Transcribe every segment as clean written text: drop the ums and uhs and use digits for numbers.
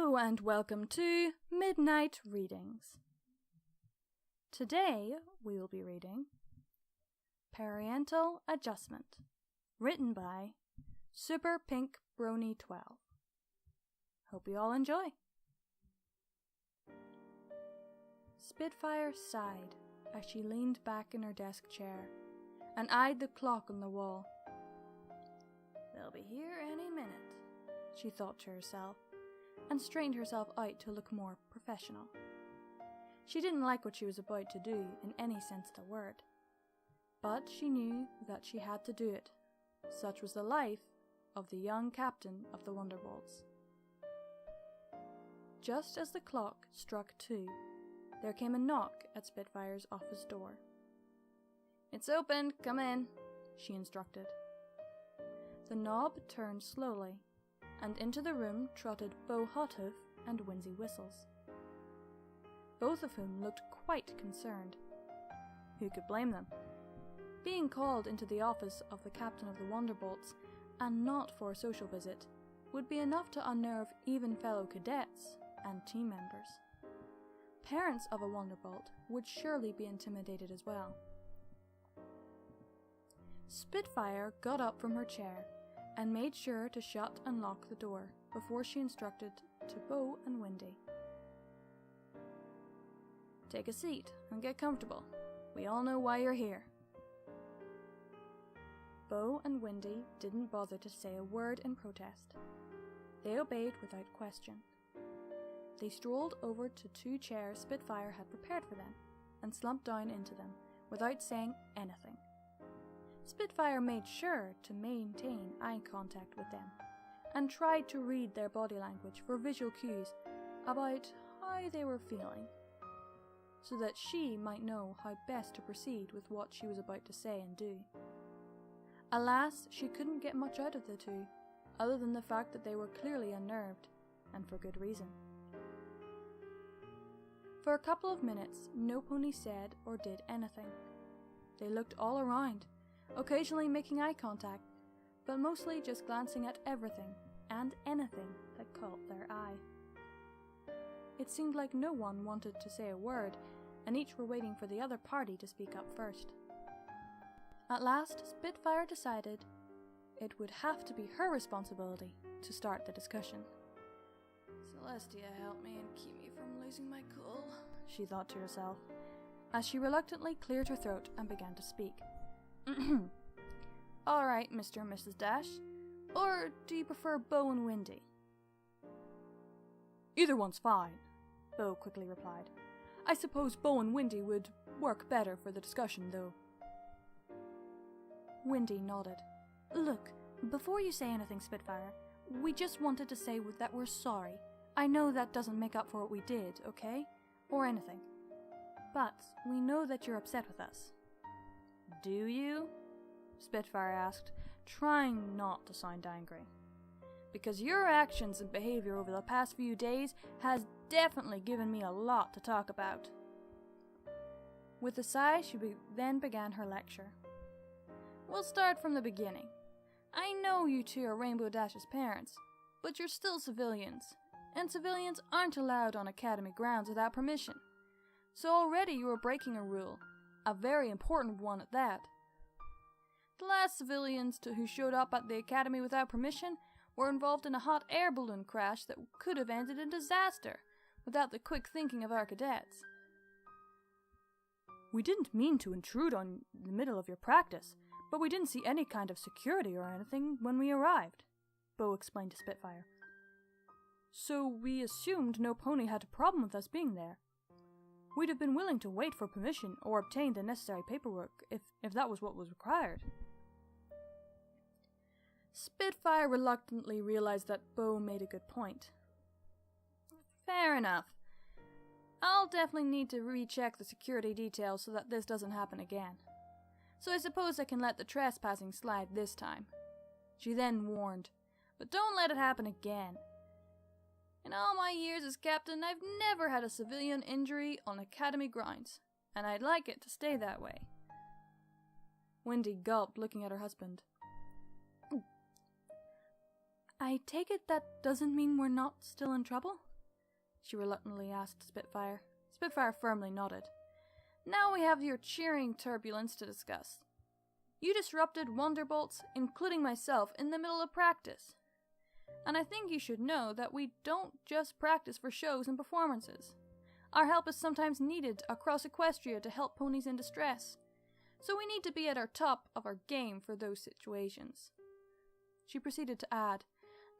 Hello and welcome to Midnight Readings. Today we will be reading Parental Adjustment, written by Super Pink Brony 12. Hope you all enjoy. Spitfire sighed as she leaned back in her desk chair and eyed the clock on the wall. They'll be here any minute, she thought to herself, and straightened herself out to look more professional. She didn't like what she was about to do in any sense of the word, but she knew that she had to do it. Such was the life of the young captain of the Wonderbolts. Just as the clock struck 2, there came a knock at Spitfire's office door. "It's open, come in," she instructed. The knob turned slowly, and into the room trotted Bo Hothoof and Winsy Whistles, both of whom looked quite concerned. Who could blame them? Being called into the office of the captain of the Wonderbolts, and not for a social visit, would be enough to unnerve even fellow cadets and team members. Parents of a Wonderbolt would surely be intimidated as well. Spitfire got up from her chair and made sure to shut and lock the door before she instructed to Bo and Wendy. "Take a seat and get comfortable. We all know why you're here." Bo and Wendy didn't bother to say a word in protest. They obeyed without question. They strolled over to 2 chairs Spitfire had prepared for them and slumped down into them without saying anything. Spitfire made sure to maintain eye contact with them and tried to read their body language for visual cues about how they were feeling, so that she might know how best to proceed with what she was about to say and do. Alas, she couldn't get much out of the 2, other than the fact that they were clearly unnerved, and for good reason. For a couple of minutes, no pony said or did anything. They looked all around, occasionally making eye contact, but mostly just glancing at everything and anything that caught their eye. It seemed like no one wanted to say a word, and each were waiting for the other party to speak up first. At last, Spitfire decided it would have to be her responsibility to start the discussion. "Celestia, help me and keep me from losing my cool," she thought to herself, as she reluctantly cleared her throat and began to speak. "Alright, Mr. and Mrs. Dash. Or do you prefer Bo and Wendy?" "Either one's fine," Bo quickly replied. "I suppose Bo and Wendy would work better for the discussion, though." Wendy nodded. "Look, before you say anything, Spitfire, we just wanted to say that we're sorry. I know that doesn't make up for what we did, okay? Or anything. But we know that you're upset with us." "Do you?" Spitfire asked, trying not to sound angry. "Because your actions and behavior over the past few days has definitely given me a lot to talk about." With a sigh, she then began her lecture. "We'll start from the beginning. I know you 2 are Rainbow Dash's parents, but you're still civilians, and civilians aren't allowed on Academy grounds without permission. So already you are breaking a rule, a very important one at that. The last civilians who showed up at the Academy without permission were involved in a hot air balloon crash that could have ended in disaster without the quick thinking of our cadets." "We didn't mean to intrude on the middle of your practice, but we didn't see any kind of security or anything when we arrived," Bo explained to Spitfire. "So we assumed no pony had a problem with us being there. We'd have been willing to wait for permission or obtain the necessary paperwork if that was what was required." Spitfire reluctantly realized that Bo made a good point. "Fair enough. I'll definitely need to recheck the security details so that this doesn't happen again. So I suppose I can let the trespassing slide this time," she then warned. "But don't let it happen again. In all my years as captain, I've never had a civilian injury on Academy grounds, and I'd like it to stay that way." Wendy gulped, looking at her husband. "I take it that doesn't mean we're not still in trouble?" she reluctantly asked Spitfire. Spitfire firmly nodded. Now we have your cheering turbulence to discuss. You disrupted Wonderbolts, including myself, in the middle of practice. And I think you should know that we don't just practice for shows and performances. Our help is sometimes needed across Equestria to help ponies in distress, so we need to be at our top of our game for those situations. She proceeded to add,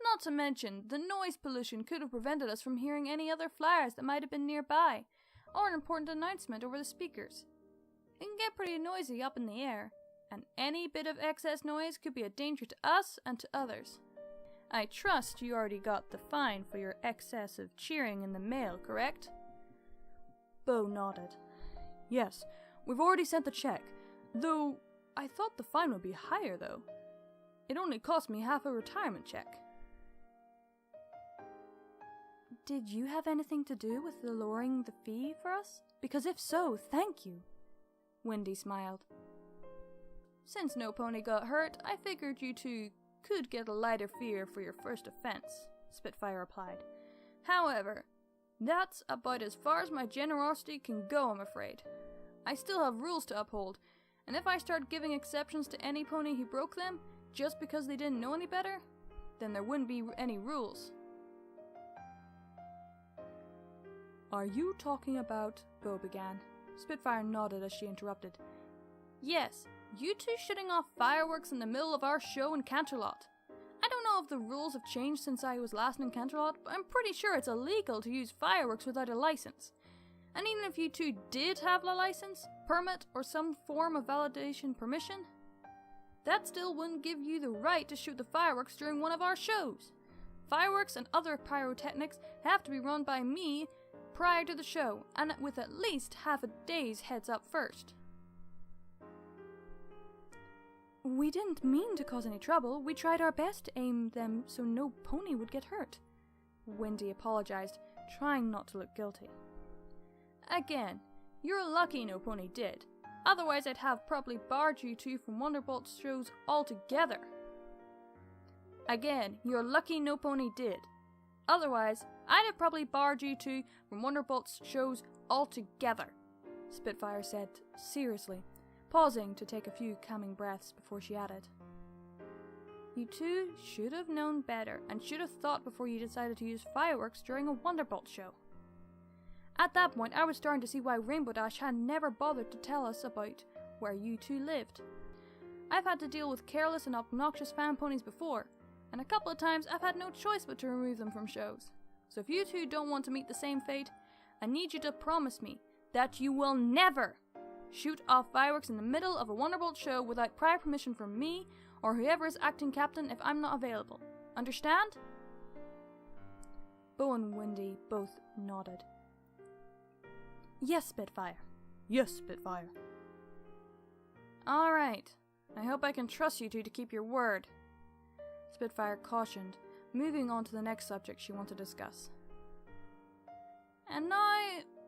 not to mention, the noise pollution could have prevented us from hearing any other flyers that might have been nearby, or an important announcement over the speakers. It can get pretty noisy up in the air, and any bit of excess noise could be a danger to us and to others. I trust you already got the fine for your excessive cheering in the mail, correct? Bo nodded. Yes, we've already sent the check, though I thought the fine would be higher, though. It only cost me half a retirement check. Did you have anything to do with the lowering the fee for us? Because if so, thank you. Wendy smiled. Since no pony got hurt, I figured you two could get a lighter fee for your first offense, Spitfire replied. However, that's about as far as my generosity can go, I'm afraid. I still have rules to uphold, and if I start giving exceptions to any pony who broke them, just because they didn't know any better, then there wouldn't be any rules. Are you talking about... Bo began. Spitfire nodded as she interrupted. Yes, you two shooting off fireworks in the middle of our show in Canterlot. I don't know if the rules have changed since I was last in Canterlot, but I'm pretty sure it's illegal to use fireworks without a license. And even if you two did have a license, permit, or some form of validation permission, that still wouldn't give you the right to shoot the fireworks during one of our shows. Fireworks and other pyrotechnics have to be run by me prior to the show, and with at least half a day's heads up first. We didn't mean to cause any trouble. We tried our best to aim them so no pony would get hurt. Wendy apologized, trying not to look guilty. Again, you're lucky no pony did. Otherwise I'd have probably barred you two from Wonderbolt's shows altogether. Again, you're lucky no pony did. Otherwise, I'd have probably barred you two from Wonderbolt's shows altogether, Spitfire said seriously, pausing to take a few calming breaths before she added. You two should have known better and should have thought before you decided to use fireworks during a Wonderbolt show. At that point, I was starting to see why Rainbow Dash had never bothered to tell us about where you two lived. I've had to deal with careless and obnoxious fan ponies before, and a couple of times I've had no choice but to remove them from shows. So if you two don't want to meet the same fate, I need you to promise me that you will never shoot off fireworks in the middle of a Wonderbolt show without prior permission from me or whoever is acting captain if I'm not available. Understand? Bo and Wendy both nodded. Yes, Spitfire. Yes, Spitfire. Alright. I hope I can trust you two to keep your word, Spitfire cautioned, moving on to the next subject she wanted to discuss. And now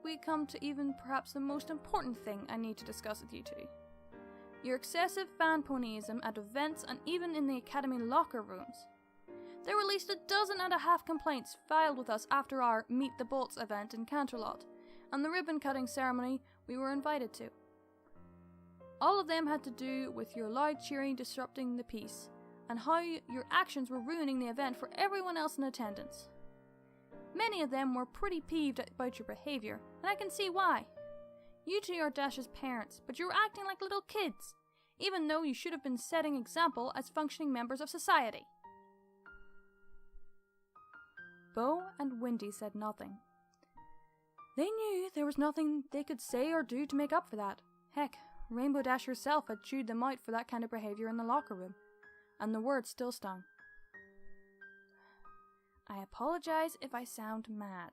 we come to even perhaps the most important thing I need to discuss with you two. Your excessive fan ponyism at events and even in the Academy locker rooms. There were at least 12.5 complaints filed with us after our Meet the Bolts event in Canterlot and the ribbon cutting ceremony we were invited to. All of them had to do with your loud cheering disrupting the peace, and how your actions were ruining the event for everyone else in attendance. Many of them were pretty peeved about your behaviour, and I can see why. You two are Dash's parents, but you're acting like little kids, even though you should have been setting example as functioning members of society. Bo and Wendy said nothing. They knew there was nothing they could say or do to make up for that. Heck, Rainbow Dash herself had chewed them out for that kind of behaviour in the locker room, and the words still stung. I apologize if I sound mad,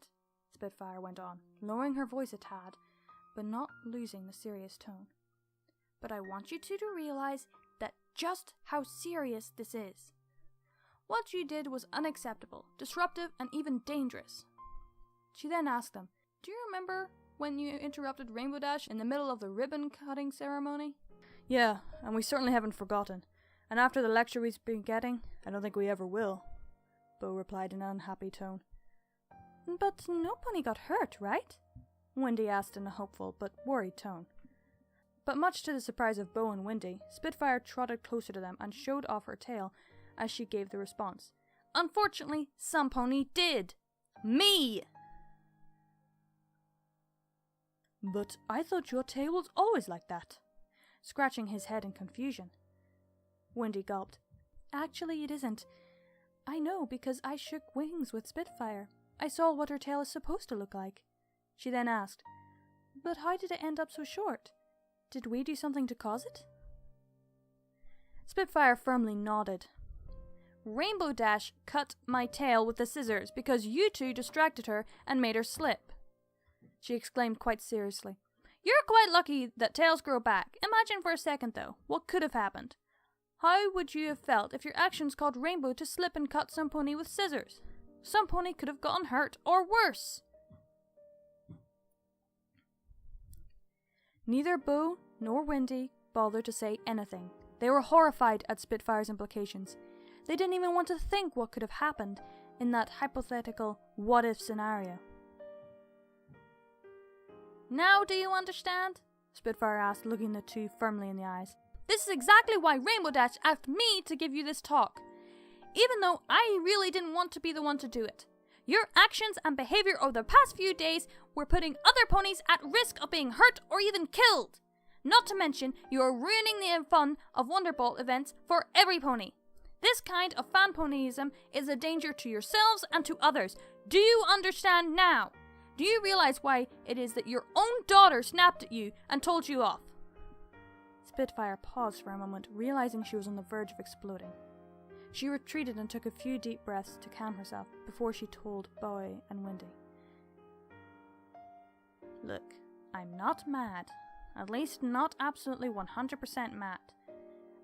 Spitfire went on, lowering her voice a tad, but not losing the serious tone. But I want you two to realize that just how serious this is. What you did was unacceptable, disruptive, and even dangerous. She then asked them, do you remember when you interrupted Rainbow Dash in the middle of the ribbon cutting ceremony? Yeah, and we certainly haven't forgotten. And after the lecture we've been getting, I don't think we ever will, Bo replied in an unhappy tone. But no pony got hurt, right? Wendy asked in a hopeful but worried tone. But much to the surprise of Bo and Wendy, Spitfire trotted closer to them and showed off her tail as she gave the response. Unfortunately, some pony did. Me! But I thought your tail was always like that. Scratching his head in confusion. Wendy gulped. Actually, it isn't. I know because I shook wings with Spitfire. I saw what her tail is supposed to look like. She then asked, but how did it end up so short? Did we do something to cause it? Spitfire firmly nodded. Rainbow Dash cut my tail with the scissors because you two distracted her and made her slip. She exclaimed quite seriously. You're quite lucky that tails grow back. Imagine for a second though, what could have happened? How would you have felt if your actions caused Rainbow to slip and cut some pony with scissors? Some pony could have gotten hurt or worse. Neither Bo nor Wendy bothered to say anything. They were horrified at Spitfire's implications. They didn't even want to think what could have happened in that hypothetical what-if scenario. Now do you understand? Spitfire asked, looking the two firmly in the eyes. This is exactly why Rainbow Dash asked me to give you this talk, even though I really didn't want to be the one to do it. Your actions and behavior over the past few days were putting other ponies at risk of being hurt or even killed. Not to mention, you are ruining the fun of Wonderbolt events for every pony. This kind of fan ponyism is a danger to yourselves and to others. Do you understand now? Do you realize why it is that your own daughter snapped at you and told you off? Spitfire paused for a moment, realizing she was on the verge of exploding. She retreated and took a few deep breaths to calm herself before she told Boy and Wendy. Look, I'm not mad. At least not absolutely 100% mad.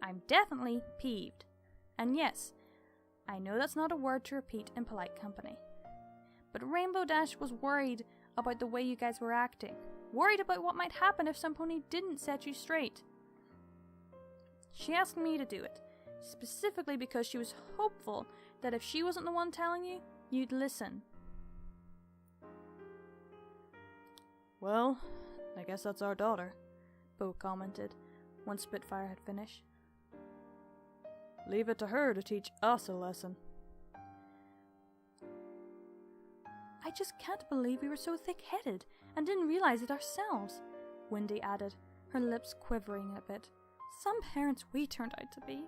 I'm definitely peeved. And yes, I know that's not a word to repeat in polite company. But Rainbow Dash was worried about the way you guys were acting. Worried about what might happen if some pony didn't set you straight. She asked me to do it, specifically because she was hopeful that if she wasn't the one telling you, you'd listen. Well, I guess that's our daughter, Bo commented, once Spitfire had finished. Leave it to her to teach us a lesson. I just can't believe we were so thick-headed and didn't realize it ourselves, Wendy added, her lips quivering a bit. Some parents we turned out to be.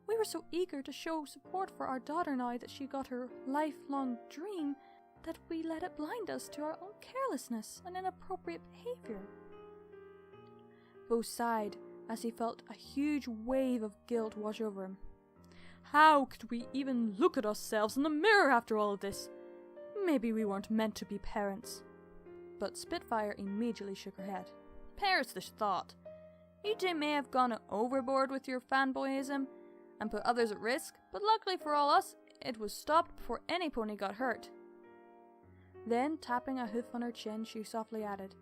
We were so eager to show support for our daughter now that she got her lifelong dream that we let it blind us to our own carelessness and inappropriate behavior. Bo sighed as he felt a huge wave of guilt wash over him. How could we even look at ourselves in the mirror after all of this? Maybe we weren't meant to be parents. But Spitfire immediately shook her head. Perish this thought. You two may have gone overboard with your fanboyism and put others at risk, but luckily for all us, it was stopped before any pony got hurt. Then, tapping a hoof on her chin, she softly added,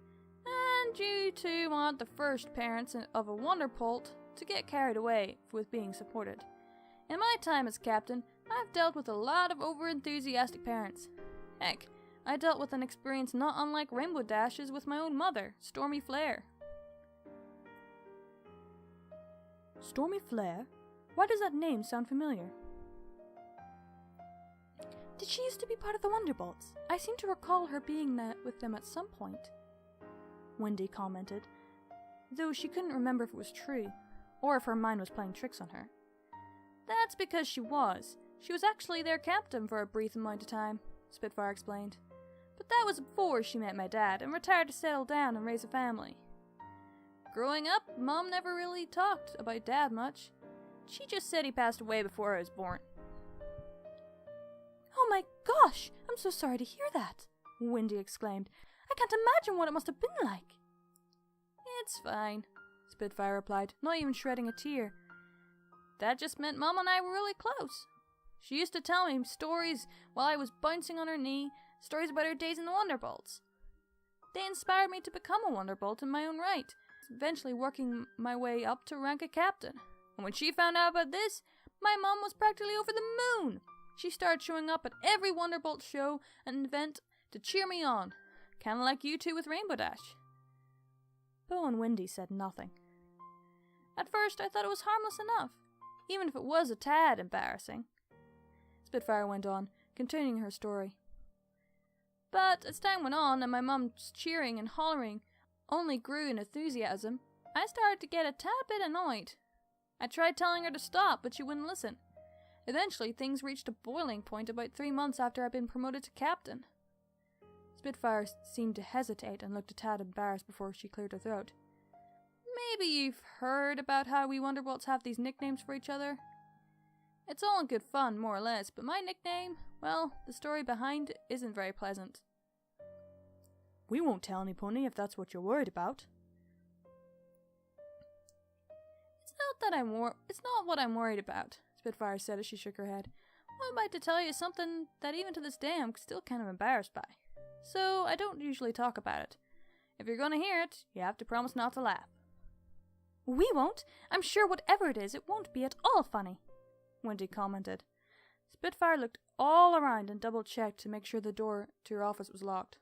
And you two aren't the first parents of a Wonderbolt to get carried away with being supported. In my time as captain, I've dealt with a lot of over-enthusiastic parents. Heck, I dealt with an experience not unlike Rainbow Dash's with my own mother, Stormy Flare. Stormy Flare? Why does that name sound familiar? Did she used to be part of the Wonderbolts? I seem to recall her being with them at some point, Wendy commented, though she couldn't remember if it was true, or if her mind was playing tricks on her. That's because she was. She was actually their captain for a brief amount of time, Spitfire explained. But that was before she met my dad and retired to settle down and raise a family. Growing up, Mom never really talked about Dad much. She just said he passed away before I was born. Oh my gosh! I'm so sorry to hear that, Wendy exclaimed. I can't imagine what it must have been like. It's fine, Spitfire replied, not even shredding a tear. That just meant Mom and I were really close. She used to tell me stories while I was bouncing on her knee, stories about her days in the Wonderbolts. They inspired me to become a Wonderbolt in my own right, eventually working my way up to rank a captain. And when she found out about this, my mom was practically over the moon. She started showing up at every Wonderbolt show and event to cheer me on. Kinda like you two with Rainbow Dash. Bo and Wendy said nothing. At first, I thought it was harmless enough, even if it was a tad embarrassing. Spitfire went on, continuing her story. But as time went on and my mum's cheering and hollering only grew in enthusiasm, I started to get a tad bit annoyed. I tried telling her to stop, but she wouldn't listen. Eventually, things reached a boiling point about 3 months after I'd been promoted to captain. Spitfire seemed to hesitate and looked a tad embarrassed before she cleared her throat. Maybe you've heard about how we Wonderbolts have these nicknames for each other? It's all in good fun, more or less, but my nickname, well, the story behind it isn't very pleasant. We won't tell any, Pony, if that's what you're worried about. It's not what I'm worried about, Spitfire said as she shook her head. I'm about to tell you something that even to this day I'm still kind of embarrassed by. So I don't usually talk about it. If you're gonna hear it, you have to promise not to laugh. We won't. I'm sure whatever it is, it won't be at all funny, Wendy commented. Spitfire looked all around and double-checked to make sure the door to her office was locked.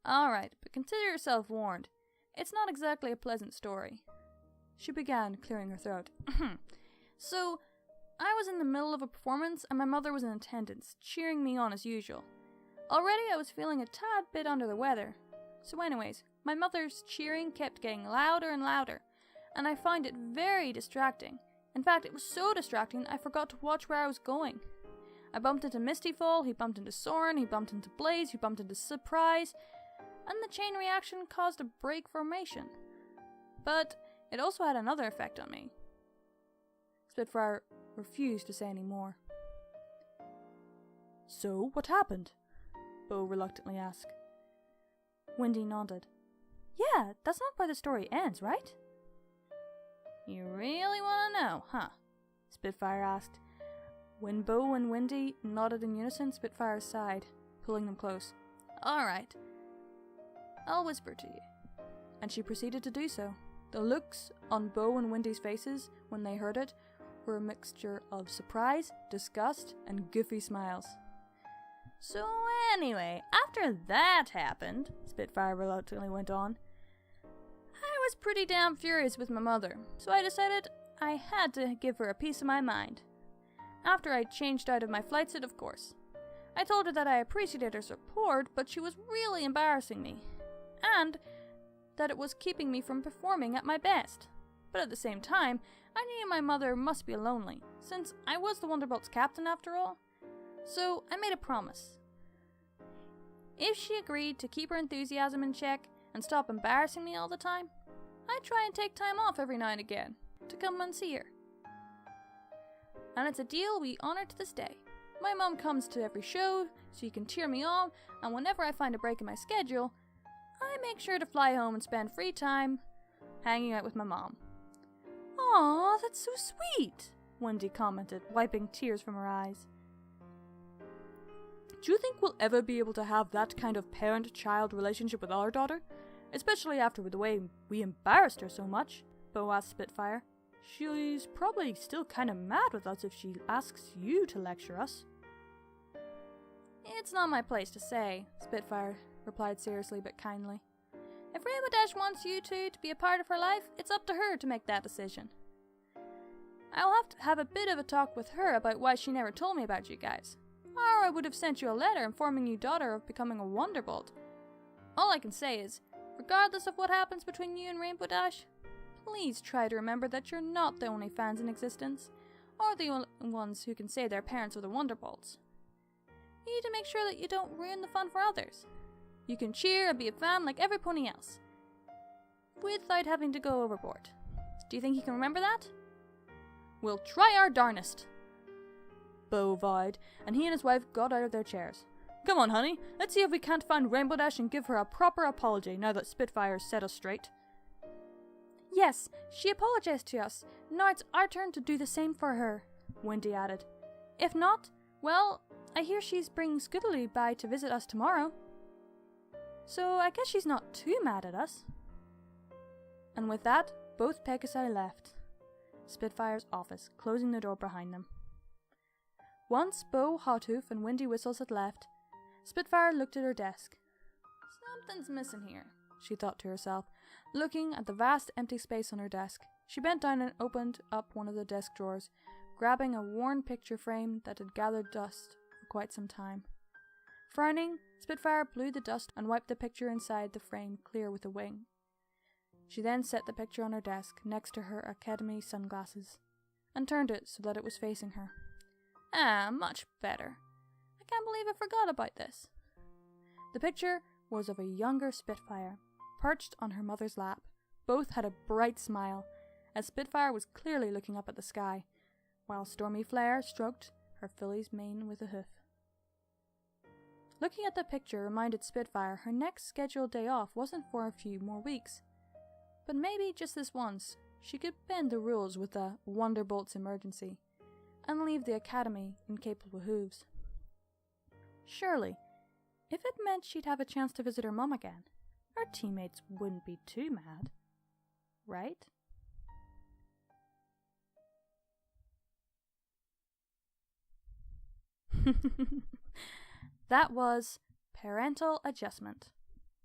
Alright, but consider yourself warned. It's not exactly a pleasant story. She began, clearing her throat. So, I was in the middle of a performance and my mother was in attendance, cheering me on as usual. Already I was feeling a tad bit under the weather. So anyways, my mother's cheering kept getting louder and louder, and I find it very distracting. In fact, it was so distracting I forgot to watch where I was going. I bumped into Mistyfall, he bumped into Soren, he bumped into Blaze, he bumped into Surprise, and the chain reaction caused a break formation. But it also had another effect on me. Spitfire refused to say any more. So, what happened? Bo reluctantly asked. Wendy nodded. Yeah, that's not where the story ends, right? You really want to know, huh? Spitfire asked. When Bo and Wendy nodded in unison, Spitfire sighed, pulling them close. Alright, I'll whisper to you. And she proceeded to do so. The looks on Bo and Wendy's faces when they heard it were a mixture of surprise, disgust, and goofy smiles. So anyway, after that happened, Spitfire reluctantly went on, I was pretty damn furious with my mother, so I decided I had to give her a piece of my mind. After I changed out of my flight suit, of course. I told her that I appreciated her support, but she was really embarrassing me, and that it was keeping me from performing at my best. But at the same time, I knew my mother must be lonely, since I was the Wonderbolt's captain after all. So I made a promise. If she agreed to keep her enthusiasm in check and stop embarrassing me all the time, I'd try and take time off every now and again to come and see her. And it's a deal we honor to this day. My mum comes to every show so you can cheer me on, and whenever I find a break in my schedule, I make sure to fly home and spend free time hanging out with my mom. Aw, that's so sweet, Wendy commented, wiping tears from her eyes. Do you think we'll ever be able to have that kind of parent-child relationship with our daughter? Especially after the way we embarrassed her so much, Bo asked Spitfire. She's probably still kind of mad with us if she asks you to lecture us. It's not my place to say, Spitfire replied seriously but kindly. If Rainbow Dash wants you two to be a part of her life, it's up to her to make that decision. I'll have to have a bit of a talk with her about why she never told me about you guys. Or I would have sent you a letter informing you daughter of becoming a Wonderbolt. All I can say is, regardless of what happens between you and Rainbow Dash, please try to remember that you're not the only fans in existence, or the only ones who can say their parents are the Wonderbolts. You need to make sure that you don't ruin the fun for others. You can cheer and be a fan like every pony else, without having to go overboard. Do you think you can remember that? We'll try our darnest, Bo vowed, and he and his wife got out of their chairs. Come on, honey, let's see if we can't find Rainbow Dash and give her a proper apology now that Spitfire's set us straight. Yes, she apologized to us. Now it's our turn to do the same for her, Wendy added. If not, well, I hear she's bringing Scootaloo by to visit us tomorrow. So I guess she's not too mad at us. And with that, both Pegasi left Spitfire's office, closing the door behind them. Once Bo, Hothoof, and Windy Whistles had left, Spitfire looked at her desk. Something's missing here, she thought to herself, looking at the vast empty space on her desk. She bent down and opened up one of the desk drawers, grabbing a worn picture frame that had gathered dust for quite some time. Frowning, Spitfire blew the dust and wiped the picture inside the frame clear with a wing. She then set the picture on her desk next to her Academy sunglasses, and turned it so that it was facing her. Ah, much better. I can't believe I forgot about this. The picture was of a younger Spitfire, perched on her mother's lap. Both had a bright smile, as Spitfire was clearly looking up at the sky, while Stormy Flare stroked her filly's mane with a hoof. Looking at the picture reminded Spitfire her next scheduled day off wasn't for a few more weeks. But maybe just this once, she could bend the rules with a Wonderbolt's emergency, and leave the Academy in capable hooves. Surely, if it meant she'd have a chance to visit her mum again, her teammates wouldn't be too mad, right? That was Parental Adjustment,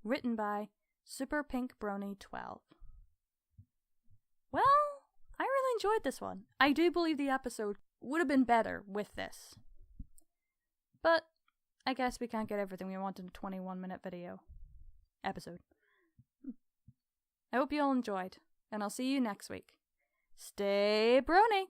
written by Super Pink Brony 12. Well, I really enjoyed this one. I do believe the episode would have been better with this. But I guess we can't get everything we want in a 21-minute episode. I hope you all enjoyed, and I'll see you next week. Stay brony!